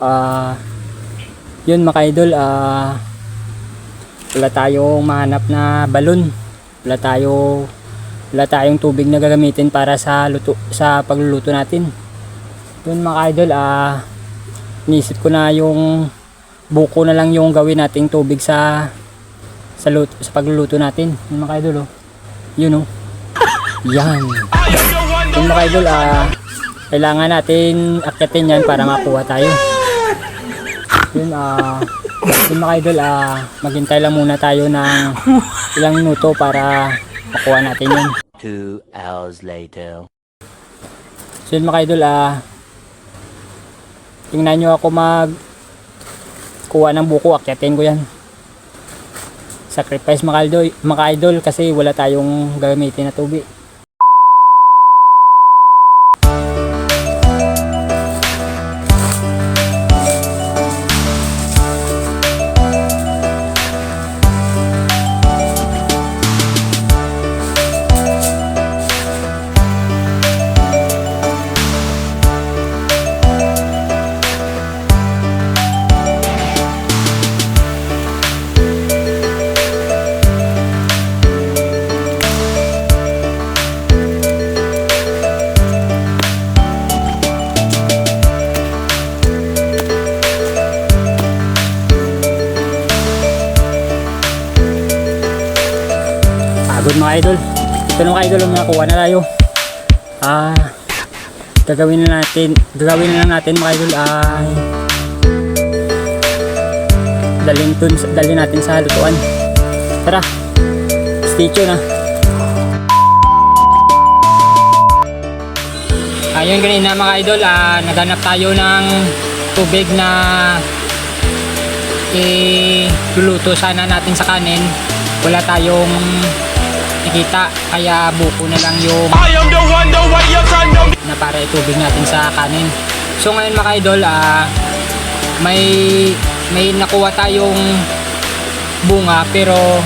Ah, Yun mga idol, wala tayong mahanap na balon. Wala tayong tubig na gagamitin para sa pagluluto natin. Yun mga idol, inisip ko na yung buko na lang yung gawin nating tubig sa pagluluto natin. Yun mga idol, oh. Yun, oh. Yan. Yun mga idol, kailangan natin akyatin yan para makuha tayo. Yun, yun mga idol, maghintay lang muna tayo ng ilang minuto para makuha natin yun. 2 hours later. So yun mga idol, tingnan nyo ako kuha ng buko, akyatin ko yan. Sacrifice mga idol kasi wala tayong gagamitin na tubig. Pagod mga idol. Ito na mga idol, nakuha na tayo. Gagawin na lang natin mga idol ay dalhin natin sa lutuan. Tara, stay tuned na. Ayun, ganina mga idol, naghanap tayo ng tubig na iluluto sana natin sa kanin. Wala tayong nakita, kaya buko na lang yung na para itubig natin sa kanin. So ngayon mga idol, may nakuha tayong bunga pero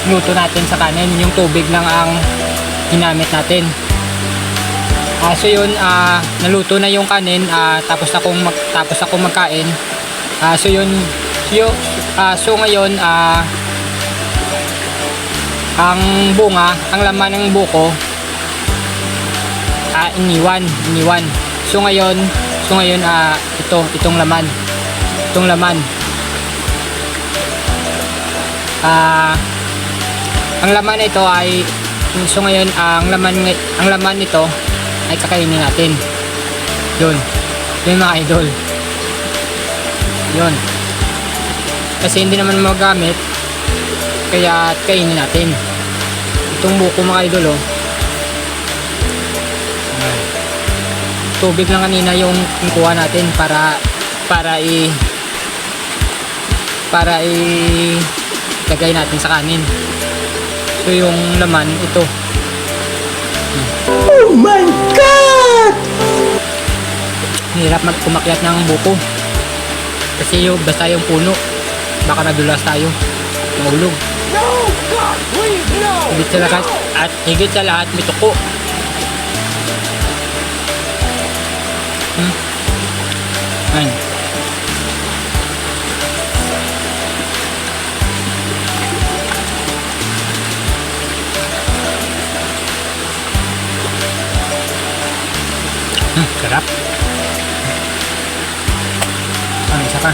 luto natin sa kanin, yung tubig lang ang ginamit natin. So yun, naluto na yung kanin, tapos ako magkain. So ngayon, ang bunga, ang laman ng buko, iniwan. So ngayon, itong laman. Ang laman nito ay, so ngayon, ang laman nito ay kakainin natin. Yun mga idol. Yun. Kasi hindi naman magamit, kaya kainin natin. Itong buko mga idol, oh. Tubig lang kanina yung kuha natin para lagay natin sa kanin. So yung laman ito. Oh my God! Hirap umakyat ng buko. Kasi basta yung puno, baka nadulas tayo. Mahulog. No! God, please, no! Higit sa lahat may tuko. Ayan. Sarap. Isa pa.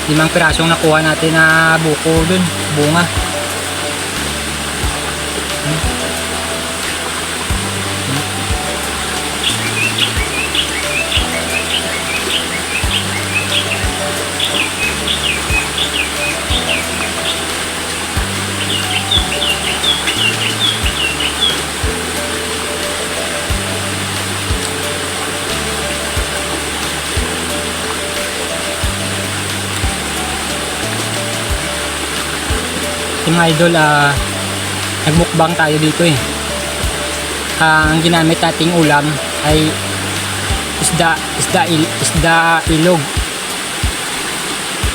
5 pirasong nakuha natin na buko dun, bunga. Mga idol, nagmukbang tayo dito eh. Ang ginamit nating ulam ay isda ilog.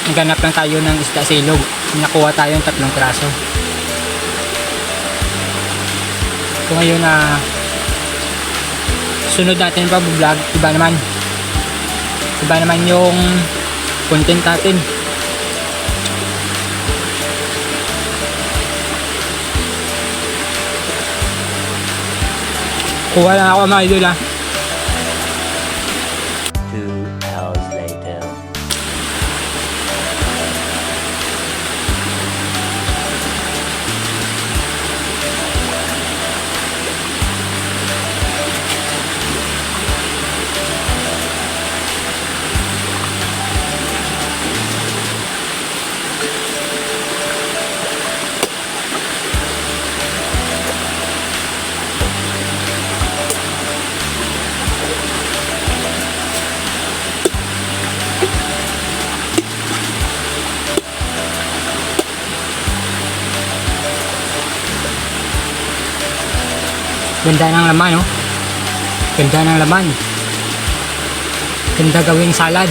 Naghanap lang tayo ng isda sa ilog. Nakuha tayong 3 piraso. So ngayon sunod natin pag-vlog, iba naman. Iba naman yung content natin. Kuha lang ako mga idol 2 hours later. Ganda ng laman, no? Ganda ng laman. Ganda gawing salad.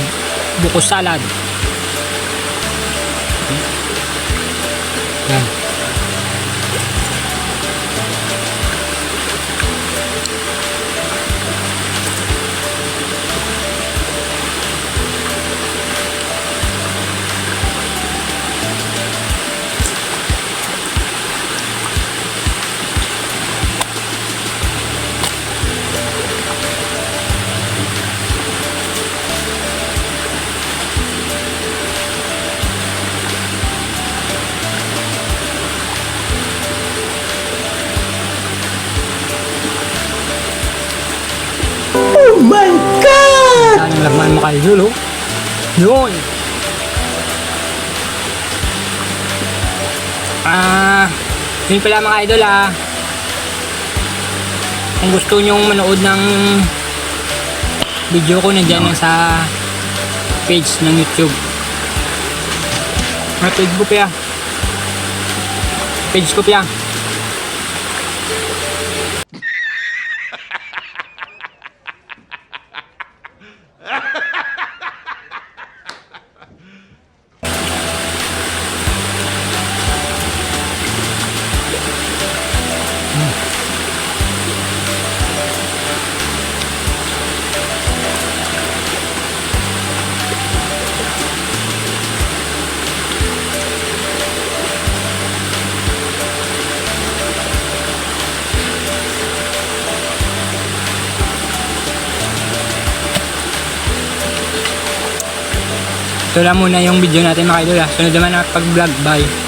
Buko salad. Yan. Oh my God! Ganda ng laman mga idol, oh. Yun. Yun pala mga idol, kung gusto nyong manood ng video ko, nandyan na sa page ng YouTube. Page ko pa. Page ko pa. Ito lang muna yung video natin mga idol. Sunod naman na pag-vlog. Bye.